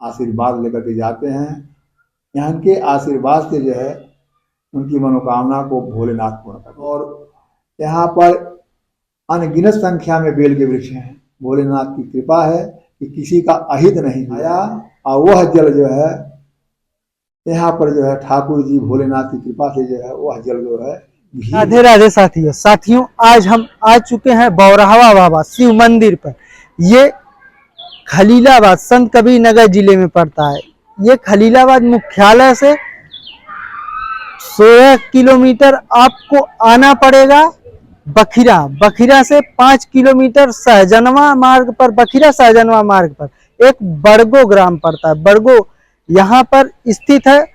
आशीर्वाद लेकर के जाते हैं। यहाँ के आशीर्वाद से जो है उनकी मनोकामना को भोलेनाथ पूर्ण करते हैं। और यहाँ पर अनगिनत संख्या में बेल के वृक्ष हैं। भोलेनाथ की कृपा है कि किसी का अहित नहीं आया, और वह जल जो है यहाँ पर जो है ठाकुर जी भोलेनाथ की कृपा से जो है वह जल जो है। राधे राधे साथियों, आज हम आ चुके हैं बौराहवा बाबा शिव मंदिर पर। ये खलीलाबाद संत कबीर नगर जिले में पड़ता है। ये खलीलाबाद मुख्यालय से 16 किलोमीटर आपको आना पड़ेगा। बखिरा से 5 किलोमीटर सहजनवा मार्ग पर, बखिरा सहजनवा मार्ग पर एक बड़गो ग्राम पड़ता है। बड़गो यहाँ पर स्थित है।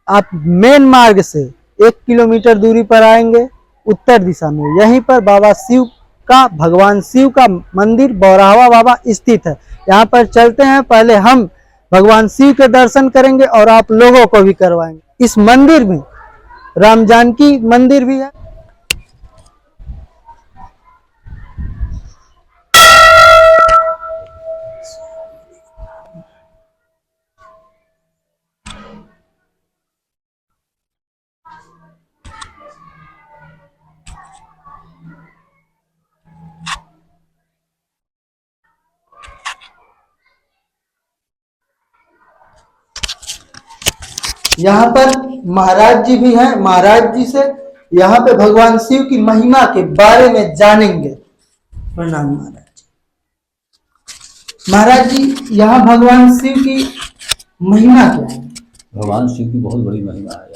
आप मेन मार्ग से 1 किलोमीटर दूरी पर आएंगे उत्तर दिशा में, यहीं पर बाबा शिव का, भगवान शिव का मंदिर बौराहवा बाबा स्थित है। यहाँ पर चलते हैं, पहले हम भगवान शिव के दर्शन करेंगे और आप लोगों को भी करवाएंगे। इस मंदिर में राम जानकी मंदिर भी है। यहाँ पर महाराज जी भी हैं। महाराज जी से यहाँ पे भगवान शिव की महिमा के बारे में जानेंगे। प्रणाम महाराज जी। महाराज जी, यहाँ भगवान शिव की महिमा क्या है? भगवान शिव की बहुत बड़ी महिमा है।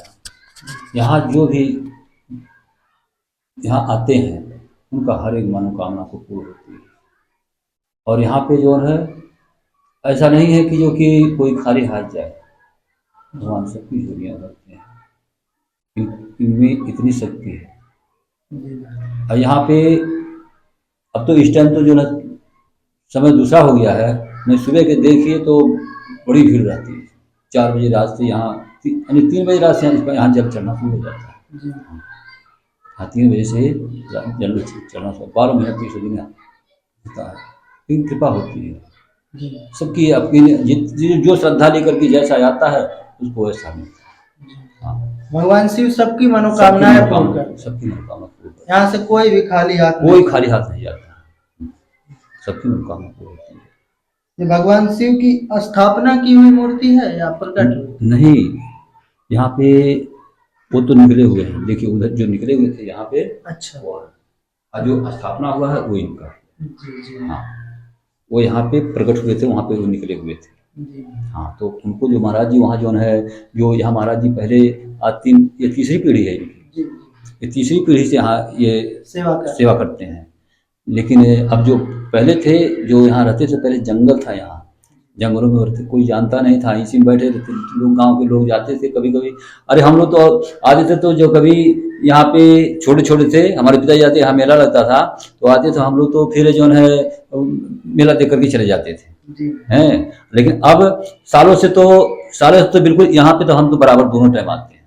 यहाँ जो भी यहाँ आते हैं उनका हर एक मनोकामना को पूर्ण होती है। और यहाँ पे जो है ऐसा नहीं है कि जो कि कोई खाली हाथ जाए। भगवान सबकी झोलियाँ भरते हैं। इनमें इतनी शक्ति है। और यहाँ पे अब तो इस टाइम तो जो ना समय दूसरा हो गया है। मैं सुबह के देखिए तो बड़ी भीड़ रहती है। 4 बजे रात से यहाँ, यानी 3 बजे रात से यहाँ जल चढ़ना शुरू हो जाता है। हाँ, 3 बजे से जल चढ़ना शुरू, 12 महीना 30 दिन होता है। लेकिन कृपा होती है सबकी अपनी, जो श्रद्धा लेकर के जैसा आता है उसको वैसा मिलता है। हाँ, भगवान शिव सबकी मनोकामनाएं पूर्ण करते हैं। सबकी मनोकामना पूर्ण करते हैं। यहाँ से कोई भी खाली हाथ नहीं जाता। सबकी मनोकामना पूर्ण होती है। ये भगवान शिव की स्थापना की हुई मूर्ति है या प्रकट? नहीं, यहाँ पे वो तो निकले हुए हैं। देखिए उधर जो निकले हुए थे यहाँ पे। अच्छा। और जो स्थापना हुआ है वो इनका। जी। हाँ, वो यहाँ पे प्रकट हुए थे, वहाँ पे वो निकले हुए थे। हाँ, तो उनको जो महाराज जी वहाँ जो है, जो यहाँ महाराज जी पहले ये तीसरी पीढ़ी है इनकी। ये तीसरी पीढ़ी से यहाँ ये सेवा करते हैं। लेकिन अब जो पहले थे, जो यहाँ रहते थे, पहले जंगल था। यहाँ जंगलों में रहते, कोई जानता नहीं था। इसी में बैठे रहते लोग, गांव के लोग जाते थे कभी कभी। अरे हम लोग तो आते थे, तो जो कभी यहाँ पे छोटे छोटे थे, हमारे पिताजी जाते, यहाँ मेला लगता था तो आते थे हम लोग, तो फिर जो है मेला देख करके चले जाते थे हैं। लेकिन अब सालों से तो बिल्कुल यहाँ पे तो हम तो बराबर दोनों टाइम आते हैं,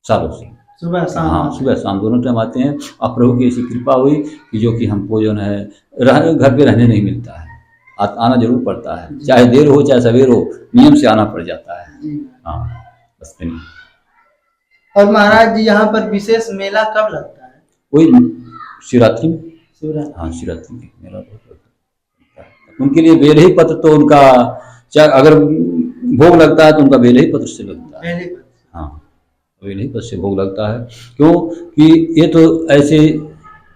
सालों से सुबह शाम। हाँ, सुबह शाम दोनों टाइम आते हैं। और प्रभु की ऐसी कृपा हुई कि जो कि हमको जो है घर पे रहने नहीं मिलता है, आना जरूर पड़ता है। चाहे देर हो चाहे सवेर हो, नियम से आना पड़ जाता है। हाँ, बस नहीं। और महाराज जी, यहाँ पर विशेष मेला कब लगता है? वही शिवरात्रि में। हाँ, शिवरात्रि में मेला लगता है। उनके लिए बेल ही पत्र तो उनका, चाहे अगर भोग लगता है तो उनका बेल ही पत्र से लगता है। हाँ, बेल ही पत्र से भोग लगता है। क्यों कि ये तो ऐसे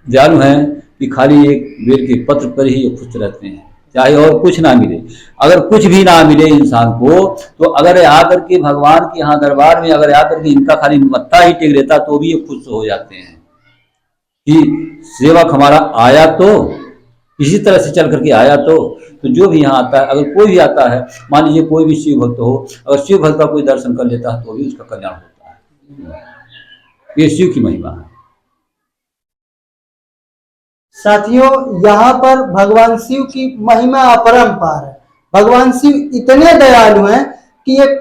दयालु हैं कि खाली एक बेल के पत्र पर ही ये खुश रहते हैं, चाहे और कुछ ना मिले। अगर कुछ भी ना मिले इंसान को, तो अगर आकर के भगवान के यहाँ दरबार में अगर आकर के इनका खाली मत्था ही टेक लेता तो भी ये खुश हो जाते हैं कि सेवक हमारा आया, तो इसी तरह से चल करके आया। तो जो भी यहाँ आता है, अगर कोई भी आता है, मान लीजिए कोई भी शिव भक्त हो, अगर शिव भक्त का कोई दर्शन कर लेता है तो भी उसका कल्याण होता है। ये शिव की महिमा है। साथियों, यहाँ पर भगवान शिव की महिमा अपरंपार है। भगवान शिव इतने दयालु हैं कि एक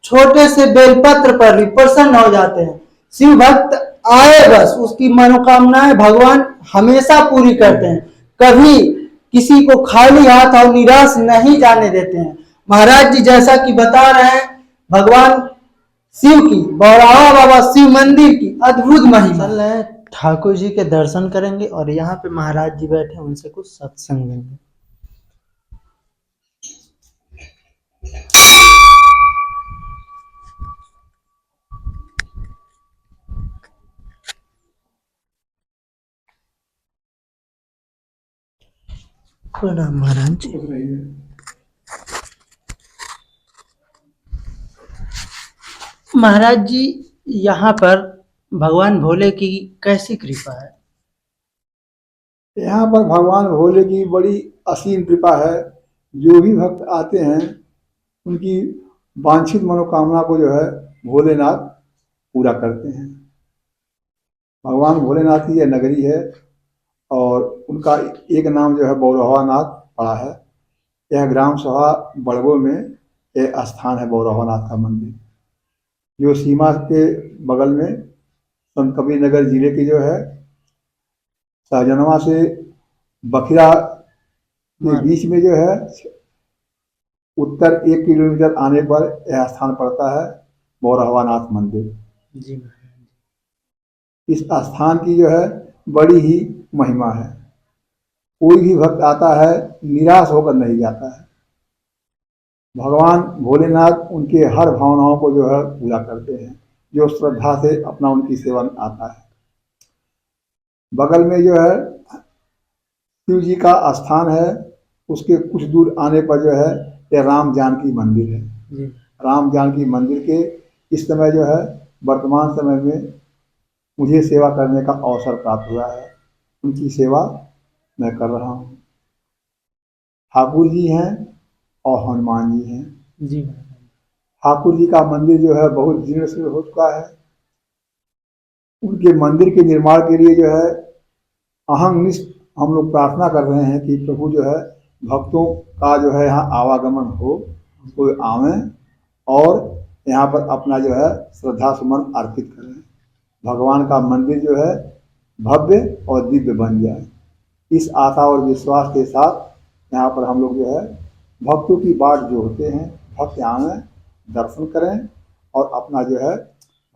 छोटे से बेलपत्र पर भी प्रसन्न हो जाते हैं। शिव भक्त आए बस उसकी मनोकामनाएं भगवान हमेशा पूरी करते हैं। कभी किसी को खाली हाथ और निराश नहीं जाने देते हैं। महाराज जी जैसा कि बता रहे हैं भगवान शिव की, बौराहा बाबा शिव मंदिर की अद्भुत महिमा। चल रहे ठाकुर जी के दर्शन करेंगे और यहाँ पे महाराज जी बैठे, उनसे कुछ सत्संग लेंगे। प्रणाम महाराज जी। महाराज जी यहाँ पर भगवान भोले की कैसी कृपा है? यहाँ पर भगवान भोले की बड़ी असीम कृपा है। जो भी भक्त आते हैं उनकी वांछित मनोकामना को जो है भोलेनाथ पूरा करते हैं। भगवान भोलेनाथ की यह नगरी है और उनका एक नाम जो है बौरहवानाथ पड़ा है। यह ग्राम सभा बड़गो में एक स्थान है बौरहवानाथ का मंदिर, जो सीमा के बगल में संत कबीर नगर जिले की जो है सहजनवा से बखिरा के बीच में जो है उत्तर 1 किलोमीटर आने पर यह स्थान पड़ता है बौरहवानाथ मंदिर। जी इस स्थान की जो है बड़ी ही महिमा है। कोई भी भक्त आता है निराश होकर नहीं जाता है। भगवान भोलेनाथ उनके हर भावनाओं को जो है पूरा करते हैं, जो श्रद्धा से अपना उनकी सेवा में आता है। बगल में जो है शिव जी का स्थान है, उसके कुछ दूर आने पर जो है यह राम जानकी मंदिर है। जी राम जानकी मंदिर के इस समय जो है वर्तमान समय में मुझे सेवा करने का अवसर प्राप्त हुआ है। उनकी सेवा मैं कर रहा हूँ। ठाकुर जी हैं और हनुमान जी हैं। जी ठाकुर जी का मंदिर जो है बहुत जीर्ण शीर्ण हो चुका है। उनके मंदिर के निर्माण के लिए जो है अहंनिश हम लोग प्रार्थना कर रहे हैं कि प्रभु जो है भक्तों का जो है यहाँ आवागमन हो, कोई आवे और यहाँ पर अपना जो है श्रद्धा सुमन अर्पित करें। भगवान का मंदिर जो है भव्य और दिव्य बन जाए, इस आशा और विश्वास के साथ यहाँ पर हम लोग जो है भक्तों की बाट जो होते हैं, भक्त आवें, दर्शन करें और अपना जो है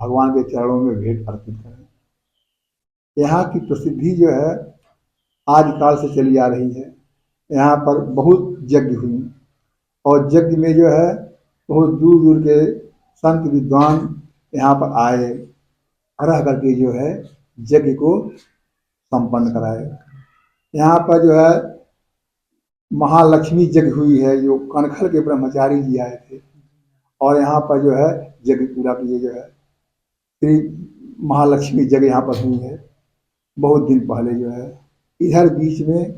भगवान के चरणों में भेंट अर्पित करें। यहाँ की प्रसिद्धि जो है आदिकाल से चली आ रही है। यहाँ पर बहुत यज्ञ हुई और यज्ञ में जो है बहुत दूर दूर के संत विद्वान यहाँ पर आए, रह करके जो है यज्ञ को संपन्न कराए। यहाँ पर जो है महालक्ष्मी यज्ञ हुई है, जो कनखल के ब्रह्मचारी जी आए थे और यहाँ पर जो है यज्ञ पूरा किए जो है श्री महालक्ष्मी यज्ञ यहाँ पर हुई है बहुत दिन पहले जो है। इधर बीच में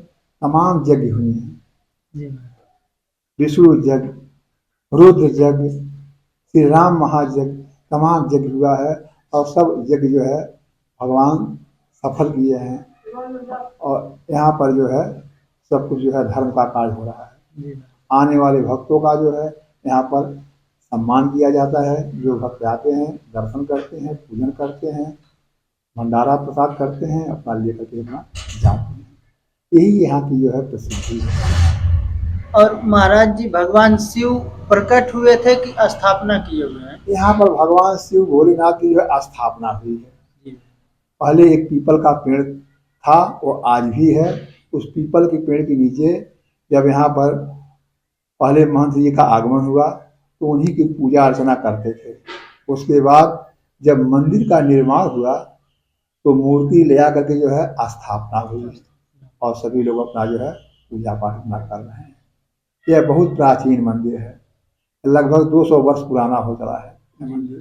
तमाम यज्ञ हुई हैं, विष्णु यज्ञ, रुद्र यज्ञ, श्री राम महायज्ञ, तमाम यज्ञ हुआ है और सब यज्ञ जो है भगवान सफल किए हैं और यहाँ पर जो है सब कुछ जो है धर्म का कार्य हो रहा है। आने वाले भक्तों का जो है यहाँ पर सम्मान किया जाता है। जो भक्त आते हैं दर्शन करते हैं, पूजन करते हैं, भंडारा प्रसाद करते हैं, अपना लेकर के अपना जाते हैं। यही यहाँ की जो है प्रसिद्धि है। और महाराज जी भगवान शिव प्रकट हुए थे कि स्थापना किए हुए हैं? यहाँ पर भगवान शिव भोलेनाथ की जो है स्थापना हुई है। पहले एक पीपल का पेड़ था, वो आज भी है। उस पीपल के पेड़ के नीचे जब यहाँ पर पहले महंत जी का आगमन हुआ तो उन्हीं की पूजा अर्चना करते थे। उसके बाद जब मंदिर का निर्माण हुआ तो मूर्ति ले आकर के जो है स्थापना हुई और सभी लोग अपना जो है पूजा पाठ अपना कर रहे हैं। यह बहुत प्राचीन मंदिर है, लगभग 200 वर्ष पुराना हो चला है मंदिर।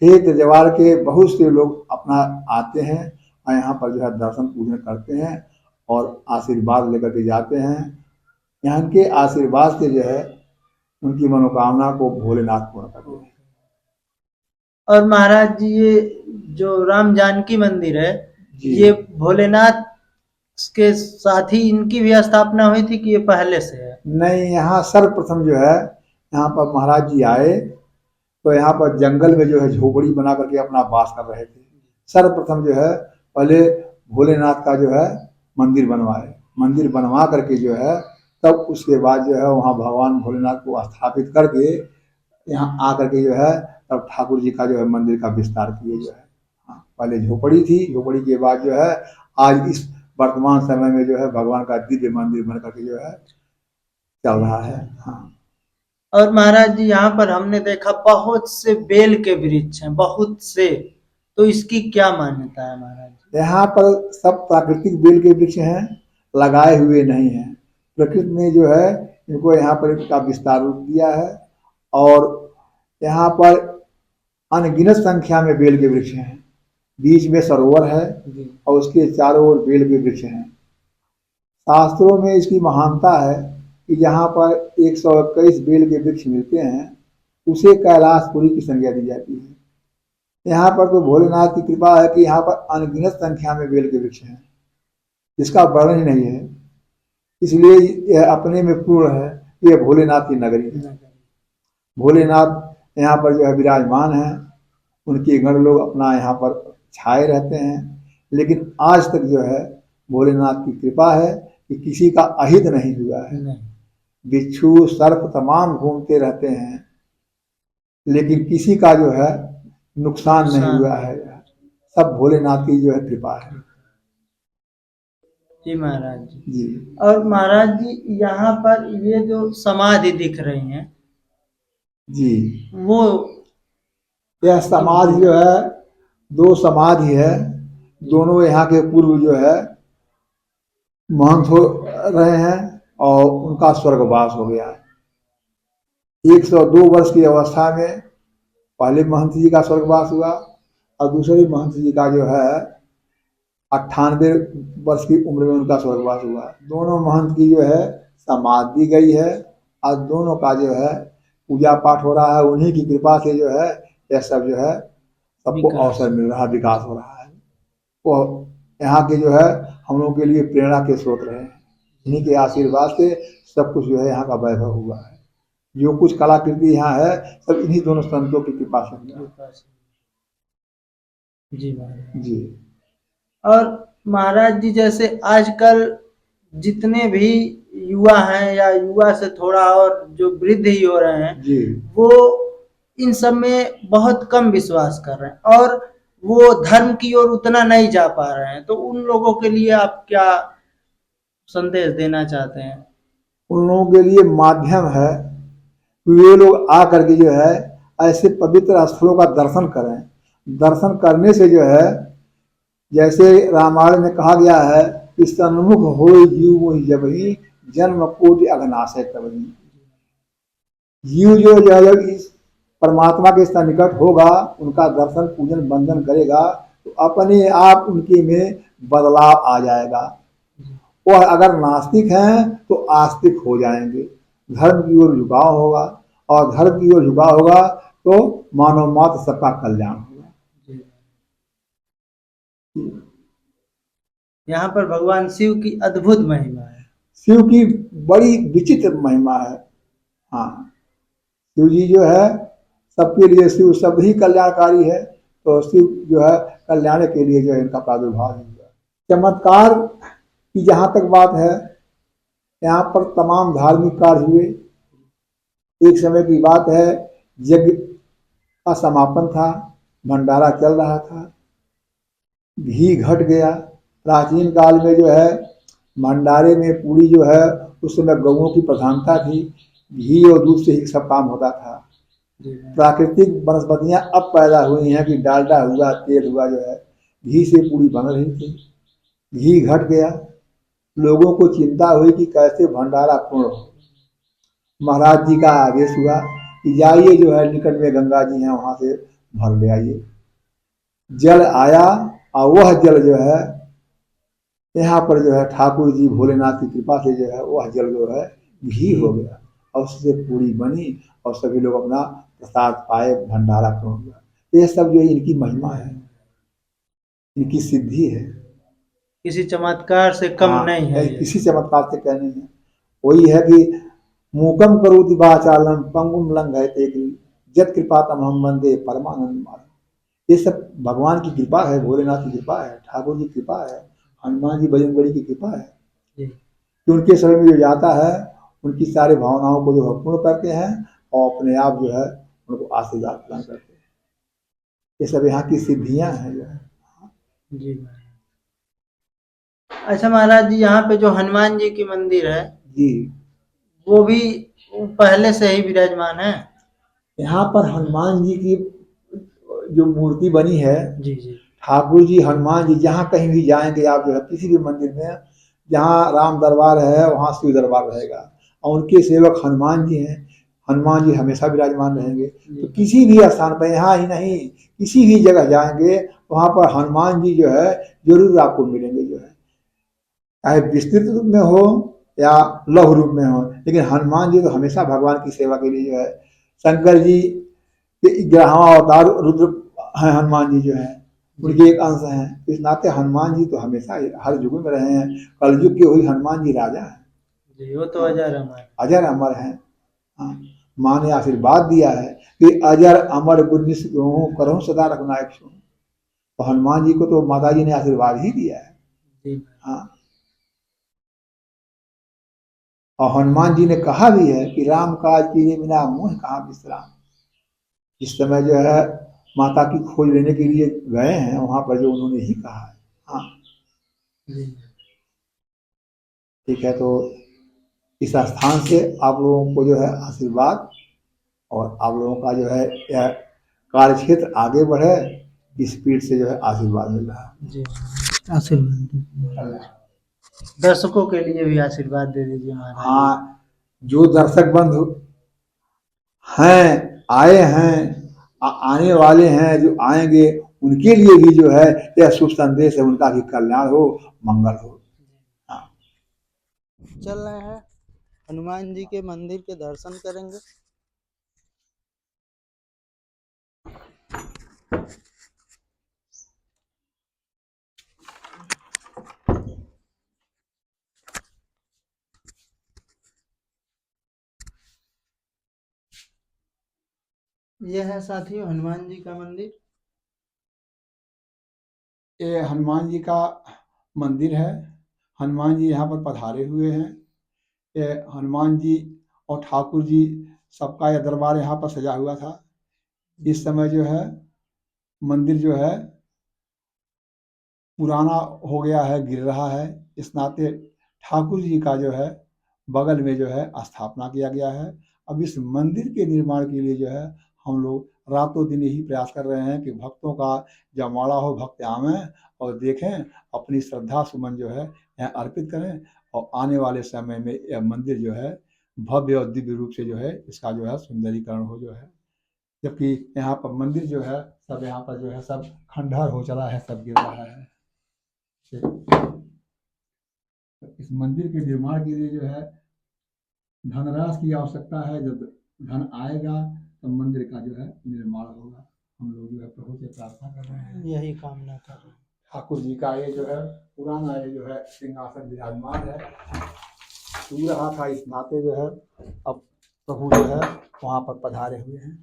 खेत जवार के बहुत से लोग अपना आते हैं और यहाँ पर जो है दर्शन पूजन करते हैं और आशीर्वाद लेकर के जाते हैं। यहाँ के आशीर्वाद से जो है उनकी मनोकामना को भोलेनाथ पूर्ण करते हैं। और महाराज जी ये जो राम जानकी मंदिर है ये भोलेनाथ के साथ ही इनकी भी स्थापना हुई थी कि ये पहले से है? नहीं, यहाँ सर्वप्रथम जो है यहाँ पर महाराज जी आए तो यहाँ पर जंगल में जो है झोपड़ी बना करके अपना वास कर रहे थे। सर्वप्रथम जो है पहले भोलेनाथ का जो है मंदिर बनवाए, मंदिर बनवा करके जो है तब उसके बाद जो है वहाँ भगवान भोलेनाथ को स्थापित करके यहाँ आकर के जो है तब ठाकुर जी का जो है मंदिर का विस्तार किए जो है। हाँ, पहले झोपड़ी थी, झोपड़ी के बाद जो है आज इस वर्तमान समय में जो है भगवान का दिव्य मंदिर बन करके जो है चल रहा है। हाँ। और महाराज जी यहाँ पर हमने देखा बहुत से बेल के वृक्ष हैं, बहुत से, तो इसकी क्या मान्यता है महाराज जी? यहाँ पर सब प्राकृतिक बेल के वृक्ष हैं, लगाए हुए नहीं हैं। प्रकृति ने जो है इनको यहाँ पर इनका विस्तार रूप दिया है और यहाँ पर अनगिनत संख्या में बेल के वृक्ष हैं। बीच में सरोवर है और उसके चारों ओर बेल के वृक्ष हैं। शास्त्रों में इसकी महानता है कि जहाँ पर 121 बेल के वृक्ष मिलते हैं उसे कैलाशपुरी की संज्ञा दी जाती है। यहाँ पर तो भोलेनाथ की कृपा है कि यहाँ पर अनगिनत संख्या में बेल के वृक्ष हैं, इसका वर्णन ही नहीं है। इसलिए यह अपने में पूर्ण है, यह भोलेनाथ की नगरी है। भोलेनाथ यहाँ पर जो है विराजमान है, उनके गण लोग अपना यहाँ पर छाए रहते हैं। लेकिन आज तक जो है भोलेनाथ की कृपा है कि किसी का अहित नहीं हुआ है। बिच्छू सर्प तमाम घूमते रहते हैं लेकिन किसी का जो है नुकसान नहीं हुआ है। सब भोलेनाथ की जो है कृपा है। जी महाराज जी। जी। और महाराज जी यहाँ पर ये जो समाधि दिख रही हैं जी, वो, यह समाधि जो है दो समाधि है। दोनों यहाँ के पूर्व जो है महंत हो रहे हैं और उनका स्वर्गवास हो गया है। 102 वर्ष की अवस्था में पहले महंत जी का स्वर्गवास हुआ और दूसरे महंत जी का जो है 98 वर्ष की उम्र में उनका स्वर्गवास हुआ। दोनों महंत की जो है समाधि गई है और दोनों का जो है पूजा पाठ हो रहा है। उन्हीं की कृपा से जो है यह सब जो है सबको अवसर मिल रहा है, विकास हो रहा है। वो यहाँ के जो है हम लोगों के लिए प्रेरणा के स्रोत रहे हैं। इन्हीं के आशीर्वाद से सब कुछ जो है यहाँ का वैभव हुआ है। जो कुछ कलाकृति यहाँ है सब इन्हीं दोनों संतों की कृपा से हुआ है। जी महाराज जी। और महाराज जी जैसे आजकल जितने भी युवा हैं या युवा से थोड़ा और जो वृद्ध ही हो रहे हैं जी, वो इन सब में बहुत कम विश्वास कर रहे हैं और वो धर्म की ओर उतना नहीं जा पा रहे हैं, तो उन लोगों के लिए आप क्या संदेश देना चाहते हैं? उन लोगों के लिए माध्यम है कि वे लोग आ करके जो है ऐसे पवित्र स्थलों का दर्शन करें। दर्शन करने से जो है जैसे रामायण में कहा गया है कि सन्मुख हो जीव मोहि जबहि जन्म कोटि अघनाशय तबहि। जीव जो है जब इस परमात्मा के सन्निकट होगा, उनका दर्शन पूजन वंदन करेगा तो अपने आप उनके में बदलाव आ जाएगा। वह अगर नास्तिक हैं तो आस्तिक हो जाएंगे। धर्म की ओर झुकाव होगा और धर्म की ओर झुकाव होगा तो मानव मात्र सबका कल्याण होगा। यहाँ पर भगवान शिव की अद्भुत महिमा है। शिव की बड़ी विचित्र महिमा है। हाँ, शिव जी जो है सबके लिए, शिव सब ही कल्याणकारी है, तो शिव जो है कल्याण के लिए जो है इनका प्रादुर्भाव हुआ। चमत्कार की जहाँ तक बात है, यहाँ पर तमाम धार्मिक कार्य हुए। एक समय की बात है, यज्ञ का समापन था, भंडारा चल रहा था, घी घट गया। प्राचीन काल में जो है भंडारे में पूरी जो है उस समय गौओं की प्रधानता थी। घी और दूध से ही सब काम होता था। प्राकृतिक वनस्पतियां अब पैदा हुई हैं कि डालडा हुआ, तेल हुआ, जो है घी से पूरी बन रही थी। घी घट गया, लोगों को चिंता हुई कि कैसे भंडारा पूर्ण हो। महाराज जी का आदेश हुआ कि जाइए जो है निकट में गंगा जी हैं वहां से भर ले आइए। जल आया और वह जल जो है यहाँ पर जो है ठाकुर जी भोलेनाथ की कृपा से जो है वह जल जो है घी हो गया और उससे पूरी बनी और सभी लोग अपना प्रसाद पाए, भंडारा पूर्ण हुआ। ये सब जो इनकी महिमा है, इनकी सिद्धि है, किसी चमत्कार से कम नहीं है। किसी चमत्कार से कम नहीं है। वही है कि मूकम करोति वाचालम पंगुम लंघयते जत कृपा तमहम वंदे परमानंद माधव। ये सब भगवान की कृपा है, भोलेनाथ की कृपा है, ठाकुर जी की कृपा है, हनुमान जी बजरंगबली की कृपा है कि उनके समय में जो जाता है उनकी सारी भावनाओं को जो है पूर्ण करते हैं और अपने आप जो है उनको आशीर्वाद प्रदान करते हैं। ये सब यहाँ की सिद्धियां हैं जो है। जी अच्छा महाराज जी, यहाँ पे जो हनुमान जी की मंदिर है जी, वो भी पहले से ही विराजमान है। यहाँ पर हनुमान जी की जो मूर्ति बनी है, जी जी ठाकुर जी हनुमान जी जहाँ कहीं भी जाएंगे आप जो है किसी भी मंदिर में, जहाँ राम दरबार है वहाँ शिव दरबार रहेगा और उनके सेवक हनुमान जी हैं, हनुमान जी हमेशा विराजमान रहेंगे। तो किसी भी स्थान पर, यहाँ ही नहीं किसी भी जगह जाएंगे वहाँ पर हनुमान जी जो है जरूर आपको मिलेंगे जो है, चाहे विस्तृत रूप में हो या लघु रूप में हो, लेकिन हनुमान जी तो हमेशा भगवान की सेवा के लिए जो है। शंकर जी के 11वां अवतार रुद्र हैं, हनुमान जी जो है उनके एक अंश हैं। इस नाते हनुमान जी तो हमेशा हर युग में रहे हैं। कलयुग के वही हनुमान जी राजा हैं जी, वो तो अजर अमर, अजर अमर हैं। हाँ, माँ ने आशीर्वाद दिया है कि अजर अमर गुरनिस करो सदा रखना एक सुन। तो हनुमान जी को तो माता जी ने आशीर्वाद ही दिया है। हाँ, और हनुमान जी ने कहा भी है कि राम काज कीजिए बिना मुँह कहाँ विश्राम। इस समय जो है माता की खोज लेने के लिए गए हैं वहां पर जो उन्होंने ही कहा है। हाँ ठीक है, तो इस स्थान से आप लोगों को जो है आशीर्वाद और आप लोगों का जो है यह कार्य क्षेत्र आगे बढ़े, इस स्पीड से जो है आशीर्वाद मिल रहा है। जी आशीर्वाद दर्शकों के लिए भी आशीर्वाद दे दीजिए महाराज। हाँ, जो दर्शक बंधु हैं, आए हैं, आने वाले हैं, जो आएंगे उनके लिए भी जो है यह शुभ संदेश है, उनका भी कल्याण हो, मंगल हो। हाँ, चल रहे हैं हनुमान जी के मंदिर के दर्शन करेंगे। यह है साथियों हनुमान जी का मंदिर। ये हनुमान जी का मंदिर है। हनुमान जी यहाँ पर पधारे हुए हैं। ये हनुमान जी और ठाकुर जी सबका यह दरबार यहाँ पर सजा हुआ था। इस समय जो है मंदिर जो है पुराना हो गया है, गिर रहा है। इस नाते ठाकुर जी का जो है बगल में जो है स्थापना किया गया है। अब इस मंदिर के निर्माण के लिए जो है हम लोग रातों दिन यही प्रयास कर रहे हैं कि भक्तों का जमावड़ा हो, भक्त आवें और देखें, अपनी श्रद्धा सुमन जो है यहाँ अर्पित करें और आने वाले समय में यह मंदिर जो है भव्य और दिव्य रूप से जो है इसका जो है सुंदरीकरण हो जो है। जबकि यहाँ पर मंदिर जो है सब यहाँ पर जो है सब खंडहर हो चला है, सब गिर रहा है। इस मंदिर के निर्माण के लिए जो है धनराशि की आवश्यकता है। जब धन आएगा तो मंदिर का जो है निर्माण होगा। हम लोग जो है प्रभु से प्रार्थना कर रहे हैं, यही कामना कर रहे हैं। ठाकुर जी का ये जो है पुराना ये जो है सिंहासन विराजमान है, टूट रहा था। इस नाते जो है अब प्रभु जो है वहां पर पधारे हुए हैं।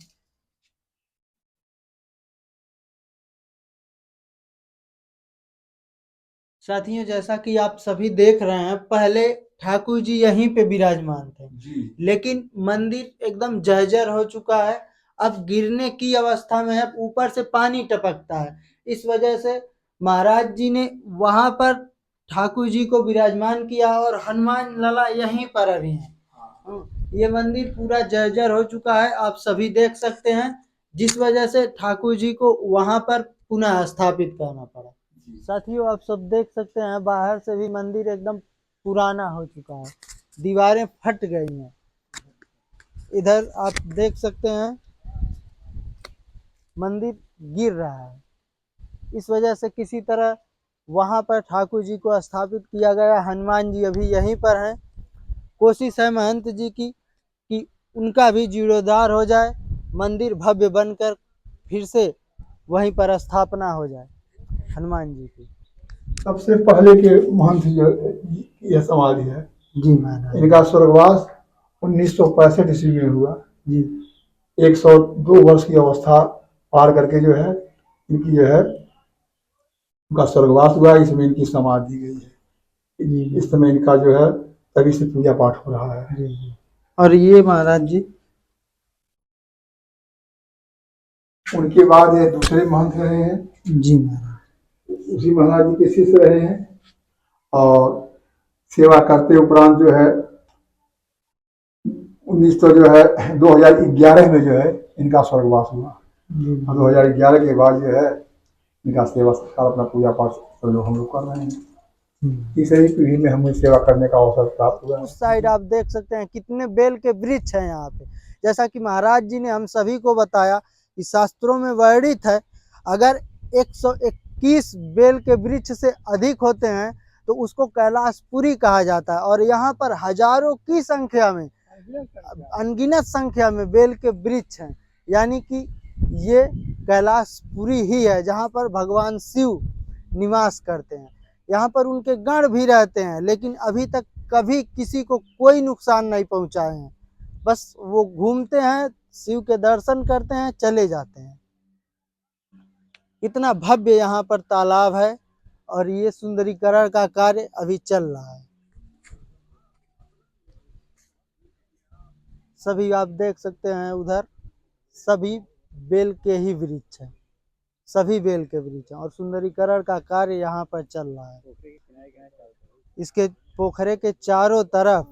साथियों जैसा कि आप सभी देख रहे हैं, पहले ठाकुर जी यहीं पे विराजमान थे जी, लेकिन मंदिर एकदम जर्जर हो चुका है, अब गिरने की अवस्था में है, ऊपर से पानी टपकता है। इस वजह से महाराज जी ने वहां पर ठाकुर जी को विराजमान किया और हनुमान लला यहीं पर अभी हैं। ये मंदिर पूरा जर्जर हो चुका है, आप सभी देख सकते हैं, जिस वजह से ठाकुर जी को वहां पर पुनः स्थापित करना पड़ा। साथियों आप सब देख सकते हैं, बाहर से भी मंदिर एकदम पुराना हो चुका है, दीवारें फट गई हैं। इधर आप देख सकते हैं मंदिर गिर रहा है, इस वजह से किसी तरह वहां पर ठाकुर जी को स्थापित किया गया। हनुमान जी अभी यहीं पर हैं। कोशिश है महंत जी की कि उनका भी जीर्णोद्धार हो जाए, मंदिर भव्य बनकर फिर से वहीं पर स्थापना हो जाए हनुमान जी की। सबसे पहले के महंत जो यह समाधि है जी महाराज। इनका स्वर्गवास 1965 ईस्वी में हुआ जी। 102 वर्ष की अवस्था पार करके जो है इनकी जो है उनका स्वर्गवास हुआ। इसमें इनकी समाधि गई है। इस समय इनका जो है तभी से पूजा पाठ हो रहा है। जी जी। और ये महाराज जी? उनके बाद ये दूसरे महंत रहे हैं। जी महाराज। उसी महाराज जी के शिष्य रहे हैं और सेवा करते उपरांत जो है 2011 में जो है इनका स्वर्गवास हुआ। और 2011 के बाद जो है इनका सेवा सत्कार अपना पूजा पाठ सब लोग हम लोग कर रहे हैं। तीसरी पीढ़ी में हमें सेवा करने का अवसर प्राप्त हुआ है। उस साइड आप देख सकते हैं कितने बेल के वृक्ष हैं यहाँ पे। जैसा कि महाराज जी ने हम सभी को बताया कि शास्त्रों में वर्णित है, अगर 121 बेल के वृक्ष से अधिक होते हैं तो उसको कैलाशपुरी कहा जाता है। और यहाँ पर हजारों की संख्या में, अनगिनत संख्या में बेल के वृक्ष हैं, यानी कि ये कैलाशपुरी ही है जहाँ पर भगवान शिव निवास करते हैं। यहाँ पर उनके गण भी रहते हैं, लेकिन अभी तक कभी किसी को कोई नुकसान नहीं पहुंचाए हैं। बस वो घूमते हैं, शिव के दर्शन करते हैं, चले जाते हैं। इतना भव्य यहाँ पर तालाब है और ये सुंदरीकरण का कार्य अभी चल रहा है। सभी आप देख सकते हैं उधर सभी बेल के ही वृक्ष हैं, सभी बेल के वृक्ष हैं और सुंदरीकरण का कार्य यहाँ पर चल रहा है। इसके पोखरे के चारों तरफ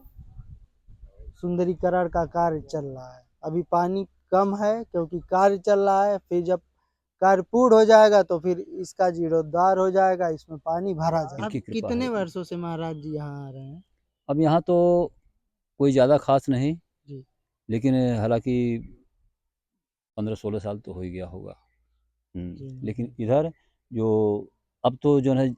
सुंदरीकरण का कार्य चल रहा है। अभी पानी कम है क्योंकि कार्य चल रहा है, फिर जब कार्य पूर्ण हो जाएगा तो फिर इसका जीर्णोद्धार हो जाएगा, इसमें पानी भरा जाएगा। इनकी कृपा कितने है। वर्षों से महाराज जी यहाँ आ रहे हैं? अब यहाँ तो कोई ज़्यादा खास नहीं जी। लेकिन हालांकि 15-16 साल तो हो ही गया होगा। लेकिन इधर जो अब तो जो है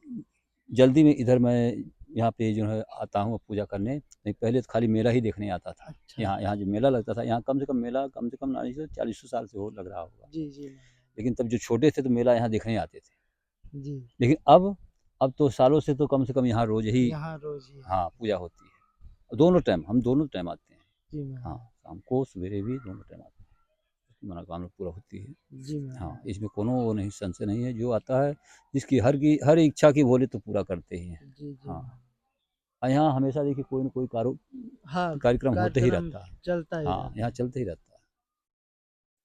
जल्दी में इधर मैं यहाँ पे जो है आता हूँ पूजा करने। नहीं पहले तो खाली मेला ही देखने आता था। अच्छा। यहाँ जो मेला लगता था, यहाँ कम से कम मेला कम से कम 40 साल से हो लग रहा होगा। जी जी लेकिन तब जो छोटे थे तो मेला यहाँ देखने आते थे। जी। लेकिन अब तो सालों से तो कम से कम यहाँ रोज ही हाँ पूजा होती है। दोनों टाइम हम दोनों टाइम आते हैं। जी हाँ, शाम को सवेरे भी दोनों टाइम आते हैं। मनोकामना पूरा होती है। जी। हाँ, इसमें कोनो वो नहीं, संशय नहीं है। जो आता है जिसकी हर इच्छा की बोले तो पूरा करते ही हैं। जी जी। हाँ, और यहाँ हमेशा देखिए कोई न कोई हाँ, कार्यक्रम होते ही रहता है। चलता ही हाँ, यहाँ चलते ही रहता है।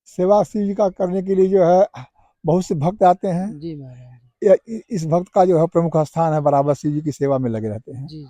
सेवा शिव जी का करने के लिए जो है बहुत से भक्त आते हैं। जी महाराज। इस भक्त का जो है प्रमुख स्थान है, बराबर शिव जी की सेवा में लगे रहते हैं। जी जी।